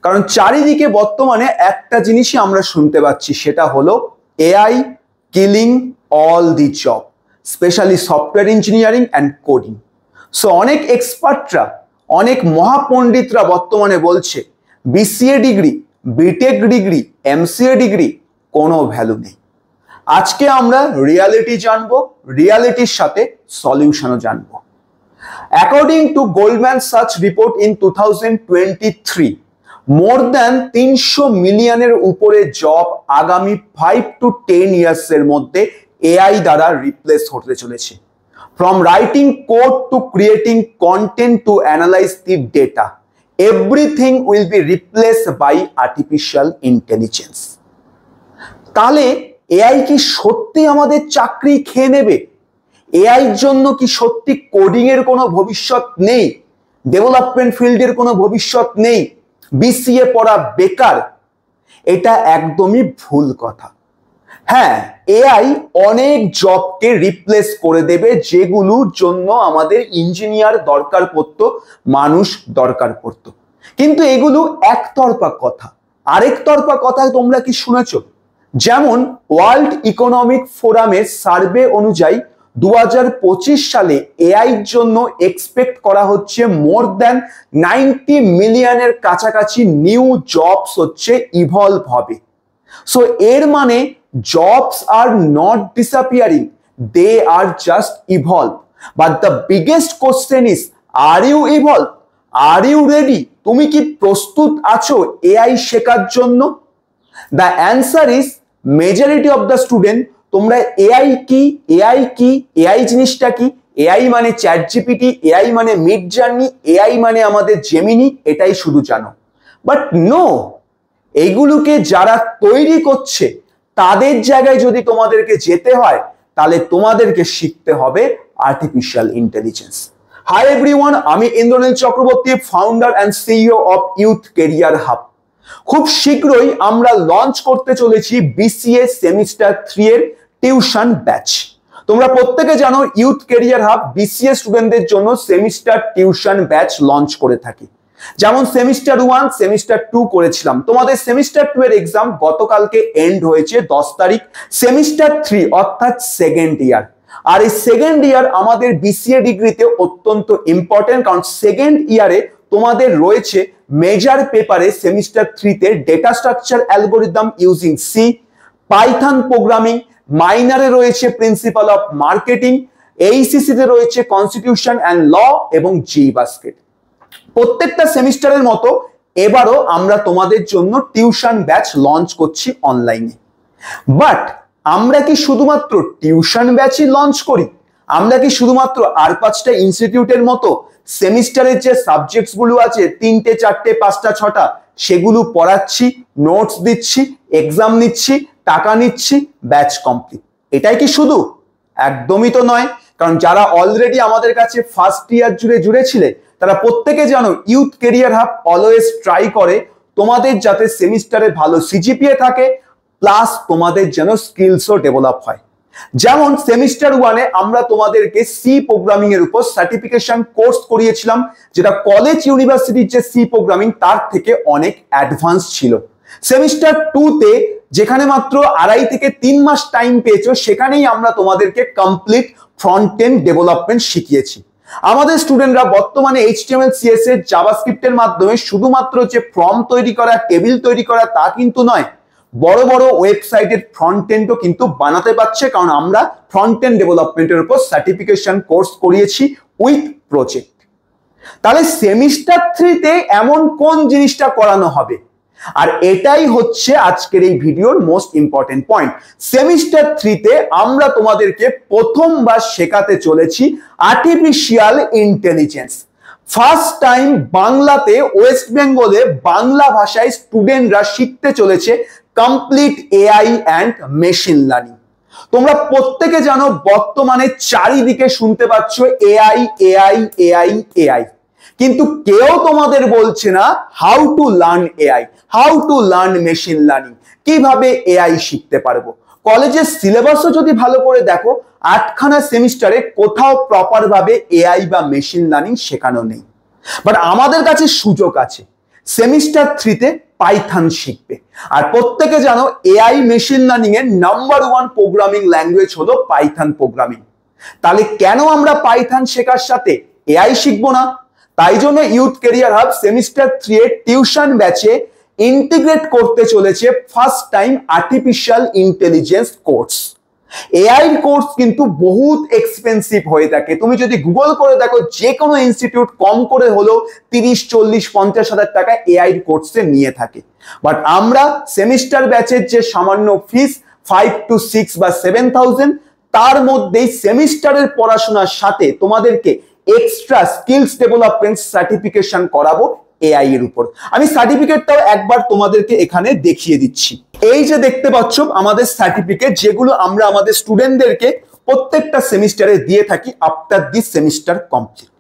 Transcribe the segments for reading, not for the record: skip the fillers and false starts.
কারণ চারিদিকে বর্তমানে একটা জিনিসই আমরা শুনতে পাচ্ছি, সেটা হলো AI killing all the job, specially software engineering and coding. So অনেক এক্সপার্টরা, অনেক মহাপণ্ডিতরা বর্তমানে বলছে BCA degree, BTech degree, MCA degree কোনো ভ্যালু নেই। আজকে আমরা রিয়ালিটি জানবো, রিয়ালিটির সাথে সলিউশনও জানবো। অ্যাকর্ডিং টু গোল্ডম্যান সার্চ রিপোর্ট ইন 2023, মোর দ্যান 300 মিলিয়নের উপরে জব আগামী 5 to 10 ইয়ার্সের মধ্যে এআই দ্বারা রিপ্লেস হতে চলেছে। From writing code to creating content to analyse the data, everything will be replaced by artificial intelligence. তাহলে এআই কি সত্যি আমাদের চাকরি খেয়ে নেবে? এআই এর জন্য কি সত্যি কোডিং এর কোনো ভবিষ্যৎ নেই? ডেভেলপমেন্ট ফিল্ডের কোনো ভবিষ্যৎ নেই? বিসিএ পড়া বেকার? এটা একদমই ভুল কথা। হ্যাঁ, এআই অনেক জবকে রিপ্লেস করে দেবে, যেগুলোর জন্য আমাদের ইঞ্জিনিয়ার দরকার পড়তো, মানুষ দরকার পড়তো। কিন্তু এগুলো একতরফা কথা। আরেকতরফা কথা তোমরা কি শুনেছো? যেমন ওয়ার্ল্ড ইকোনমিক ফোরামের সার্ভে অনুযায়ী 2025 সালে এআই এর জন্য এক্সপেক্ট করা হচ্ছে মোর দ্যান 90 মিলিয়নের কাছাকাছি নিউ জবস হচ্ছে ইভলভ হবে। সো এর মানে jobs are not disappearing, they are just evolve. But the biggest question is, are you evolve? Are you ready? তুমি কি প্রস্তুত আছো এআই শেখার জন্য? The answer is majority of the student. তোমরা এআই কি, এআই কি, এআই জিনিসটা কি, এআই মানে চ্যাট জিপিটি, এআই মানে মিড জার্নি, এআই মানে আমাদের জেমিনি, এটাই শুধু জানো। বাট নো, এইগুলোকে যারা তৈরি করছে তাদের জায়গায় যদি তোমাদেরকে যেতে হয়, তাহলে তোমাদেরকে শিখতে হবে আর্টিফিশিয়াল ইন্টেলিজেন্স। হাই এভরিওয়ান, আমি Indranil Chakraborty, founder and CEO of youth career hub. খুব শীঘ্রই আমরা লঞ্চ করতে চলেছি বিসিএ সেমিস্টার 3 এর টিউশন ব্যাচ। তোমরা প্রত্যেকে জানো ইউথ কেরিয়ার হাব বিসিএ স্টুডেন্টদের জন্য সেমিস্টার টিউশন ব্যাচ লঞ্চ করে থাকি। যেমন সেমিস্টার 1, সেমিস্টার 2 করেছিলাম। তোমাদের সেমিস্টার 2 এর এক্সাম গতকালকে এন্ড হয়েছে 10 তারিখ। সেমিস্টার 3 অর্থাৎ সেকেন্ড ইয়ার, আর এই সেকেন্ড ইয়ার আমাদের বিসিএ ডিগ্রিতে অত্যন্ত ইম্পর্টেন্ট, কারণ সেকেন্ড ইয়ারে তোমাদের রয়েছে মেজর পেপারে সেমিস্টার 3 তে data structure algorithm using C, Python programming, মাইনারে রয়েছে প্রিন্সিপাল অফ মার্কেটিং, এইসিসি তে রয়েছে কনস্টিটিউশন অ্যান্ড ল এবং জি বাস্কেট। প্রত্যেকটা সেমিস্টারের মতো এবারও আমরা তোমাদের জন্য টিউশন ব্যাচ লঞ্চ করছি অনলাইনে। বাট আমরা কি শুধুমাত্র টিউশন ব্যাচই লঞ্চ করি? আমরা কি শুধুমাত্র আর 5টা ইনস্টিটিউটের মতো সেমিস্টারের যে সাবজেক্টস গুলো আছে 3টে 4টে 5টা 6টা, সেগুলো পড়াচ্ছি, নোটস দিচ্ছি, এক্সাম নিচ্ছি, টাকা নিচ্ছি, ব্যাচ কমপ্লিট? এটাই কি শুধু? একদমই তো নয়। কারণ যারা অলরেডি আমাদের কাছে ফার্স্ট ইয়ার জুড়ে ছিলে, তারা প্রত্যেকে জানো youth career hub always try করে তোমাদের যাতে সেমিস্টারে ভালো সিজিপিএ থাকে, প্লাস তোমাদের যেন স্কিলসও ডেভেলপ হয়। যেমন সেমিস্টার 1 এ আমরা তোমাদেরকে সি প্রোগ্রামিং এর উপর সার্টিফিকেশন কোর্স করিয়েছিলাম, যেটা কলেজ ইউনিভার্সিটির যে সি প্রোগ্রামিং তার থেকে অনেক অ্যাডভান্স ছিল। সেমিস্টার 2 তে যেখানে মাত্র 2.5 থেকে 3 মাস টাইম পেয়েছো, সেখানেই আমরা তোমাদেরকে কমপ্লিট ফ্রন্ট এন্ড ডেভেলপমেন্ট শিখিয়েছি। আমাদের স্টুডেন্টরা বর্তমানে HTML, CSS, জাভাস্ক্রিপ্টের মাধ্যমে শুধুমাত্র যে ফর্ম তৈরি করা, টেবিল তৈরি করা তা কিন্তু নয়, বড় বড় ওয়েবসাইটের ফ্রন্ট এন্ডও কিন্তু বানাতে পারছে, কারণ আমরা ফ্রন্ট এন্ড ডেভেলপমেন্টের উপর সার্টিফিকেশন কোর্স করিয়েছি উইথ প্রজেক্ট। তাহলে সেমিস্টার 3 তে এমন কোন জিনিসটা করানো হবে? আর এটাই হচ্ছে আজকের এই ভিডিওর মোস্ট ইম্পর্টেন্ট পয়েন্ট। সেমিস্টার 3 তে আমরা তোমাদেরকে প্রথমবার শেখাতে চলেছি আর্টিফিশিয়াল ইন্টেলিজেন্স। ফার্স্ট টাইম বাংলাতে, ওয়েস্ট বেঙ্গলে বাংলা ভাষায় স্টুডেন্টরা শিখতে চলেছে complete AI and machine learning. তোমরা প্রত্যেকে জানো বর্তমানে চারিদিকে শুনতে পাচ্ছ এআই, এআই, এআই, এআই, কিন্তু কেউ তোমাদের বলছে না how to learn AI, how to learn machine learning, কিভাবে এআই শিখতে পারবো। কলেজের সিলেবাসও যদি ভালো করে দেখো, 8খানা সেমিস্টারে কোথাও প্রপার ভাবে এআই বা মেশিন লার্নিং শেখানো নেই। বাট আমাদের কাছে সুযোগ আছে। সেমিস্টার 3-তে পাইথন শিখবে। আর প্রত্যেকে জানো এআই মেশিন লার্নিং এর নাম্বার 1 প্রোগ্রামিং ল্যাঙ্গুয়েজ হলো পাইথন প্রোগ্রামিং। তাহলে কেন আমরা পাইথন শেখার সাথে এআই শিখবো না? তাই জন্য ইউথ ক্যারিয়ার হাব সেমিস্টার 3 এর টিউশন ব্যাচে ইন্টিগ্রেট করতে চলেছে first time artificial intelligence course. AI course কিন্তু বহুত এক্সপেন্সিভ হয়ে থাকে। তুমি যদি গুগল করে দেখো, যে কোনো ইনস্টিটিউট কম করে হলেও 30, 40, 50 হাজার টাকা এআই কোর্সে নিয়ে থাকে। বাট আমরা সেমিস্টার ব্যাচের যে সামান্য ফিস 5 to 6 বা 7,000, তার মধ্যেই সেমিস্টারের পড়াশোনার সাথে তোমাদেরকে এক্সট্রা স্কিলস ডেভেলপমেন্ট সার্টিফিকেশন করাবো এআই এর উপর। আমি সার্টিফিকেটটাও একবার তোমাদেরকে এখানে দেখিয়ে দিচ্ছি। এই যে দেখতে পাচ্ছ আমাদের সার্টিফিকেট, যেগুলো আমরা আমাদের স্টুডেন্টদেরকে প্রত্যেকটা সেমিস্টারে দিয়ে থাকি আফটার দিস সেমিস্টার কমপ্লিট।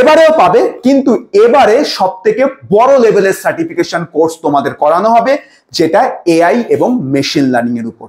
এবারেও পাবে, কিন্তু এবারে সব থেকে বড় লেভেলের সার্টিফিকেশন কোর্স তোমাদের করানো হবে, যেটা এআই এবং মেশিন লার্নিং এর উপর।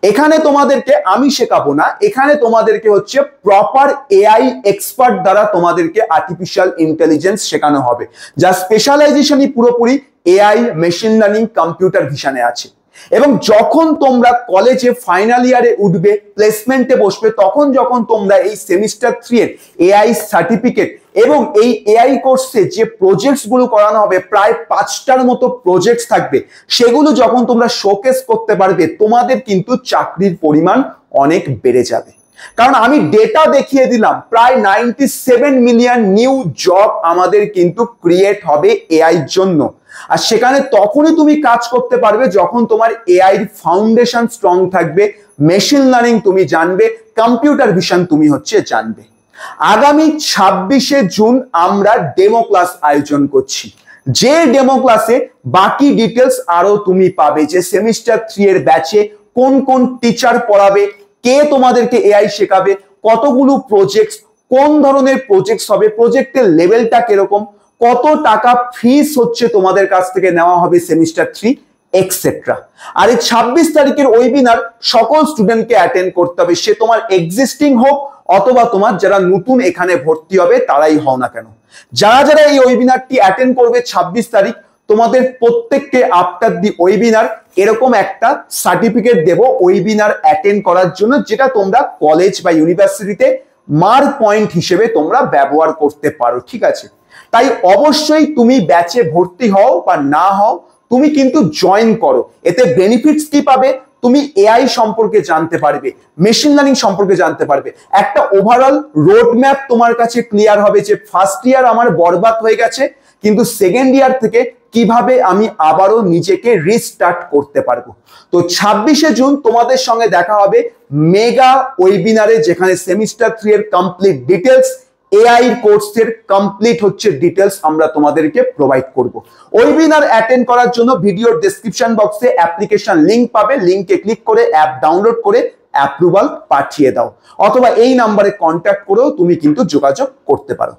এখানে তোমাদেরকে আমি শেখাবো না, এখানে তোমাদেরকে হচ্ছে প্রপার এআই এক্সপার্ট দ্বারা তোমাদেরকে আর্টিফিশিয়াল ইন্টেলিজেন্স শেখানো হবে, যা স্পেশালাইজেশনই পুরোপুরি এআই, মেশিন লার্নিং, কম্পিউটার ভিশনে আছে। এবং যখন তোমরা কলেজে ফাইনাল ইয়ারে উঠবে, প্লেসমেন্টে বসবে, তখন যখন তোমরা এই সেমিস্টার 3 এর এআই সার্টিফিকেট এবং এই এআই কোর্সে যে প্রজেক্টস গুলো করানো হবে, প্রায় 5টার মতো প্রজেক্টস থাকবে, সেগুলো যখন তোমরা শোকেস করতে পারবে, তোমাদের কিন্তু চাকরির পরিমাণ অনেক বেড়ে যাবে। কারণ আমি ডেটা দেখিয়ে দিলাম, প্রায় 97 মিলিয়ন নিউ জব আমাদের কিন্তু ক্রিয়েট হবে এআই এর জন্য। আর সেখানে তখনই তুমি কাজ করতে পারবে যখন তোমার এআই এর ফাউন্ডেশন স্ট্রং থাকবে, মেশিন লার্নিং তুমি জানবে, কম্পিউটার ভিশন তুমি হচ্ছে জানবে। আগামী 26শে জুন আমরা ডেমো ক্লাস আয়োজন করছি, যে ডেমো ক্লাসে বাকি ডিটেলস আরো তুমি পাবে, যে সেমিস্টার 3 এর ব্যাচে কোন কোন টিচার পড়াবে, কে তোমাদেরকে এআই শেখাবে, কতগুলো প্রজেক্টস, কোন ধরনের প্রজেক্টস হবে, প্রজেক্টের লেভেলটা কিরকম, কত টাকা ফিস হচ্ছে তোমাদের কাছ থেকে নেওয়া হবে সেমিস্টার 3, এক্সেট্রা। আর এই 26 তারিখের ওয়েবিনার সকল স্টুডেন্টকে অ্যাটেন্ড করতে হবে, সে তোমার এক্সিস্টিং হোক অথবা তোমার যারা নতুন এখানে ভর্তি হবে তারাই হও না কেন। যারা যারা এই ওয়েবিনারটি অ্যাটেন্ড করবে 26 তারিখ, তোমাদের প্রত্যেককে আফটার দি ওয়েবিনার এরকম একটা সার্টিফিকেট দেব ওয়েবিনার অ্যাটেন্ড করার জন্য, যেটা তোমরা কলেজ বা ইউনিভার্সিটিতে মার্ক পয়েন্ট হিসেবে তোমরা ব্যবহার করতে পারো। ঠিক আছে, তাই অবশ্যই তুমি ব্যাচে ভর্তি হও বা না হও, তুমি কিন্তু জয়েন করো। এতে বেনিফিটস কি পাবে? তুমি এআই সম্পর্কে জানতে পারবে, মেশিন লার্নিং সম্পর্কে জানতে পারবে, একটা ওভারঅল রোড ম্যাপ তোমার কাছে ক্লিয়ার হবে যে ফার্স্ট ইয়ার আমার বরবাদ হয়ে গেছে, কিন্তু সেকেন্ড ইয়ার থেকে কিভাবে আমি আবারও নিজেকে রিস্টার্ট করতে পারবো। তো 26শে জুন তোমাদের সঙ্গে দেখা হবে মেগা ওয়েবিনারে, যেখানে সেমিস্টার 3 এর কমপ্লিট ডিটেলস, এআই কোর্সের কমপ্লিট হচ্ছে ডিটেলস আমরা তোমাদেরকে প্রোভাইড করব। ওয়েবিনার অ্যাটেন্ড করার জন্য ভিডিওর ডেসক্রিপশন বক্সে অ্যাপ্লিকেশন লিংক পাবে, লিংকে ক্লিক করে অ্যাপ ডাউনলোড করে অ্যাপ্রুভাল পাঠিয়ে দাও, অথবা এই নাম্বারে কন্ট্যাক্ট করেও তুমি কিন্তু যোগাযোগ করতে পারো।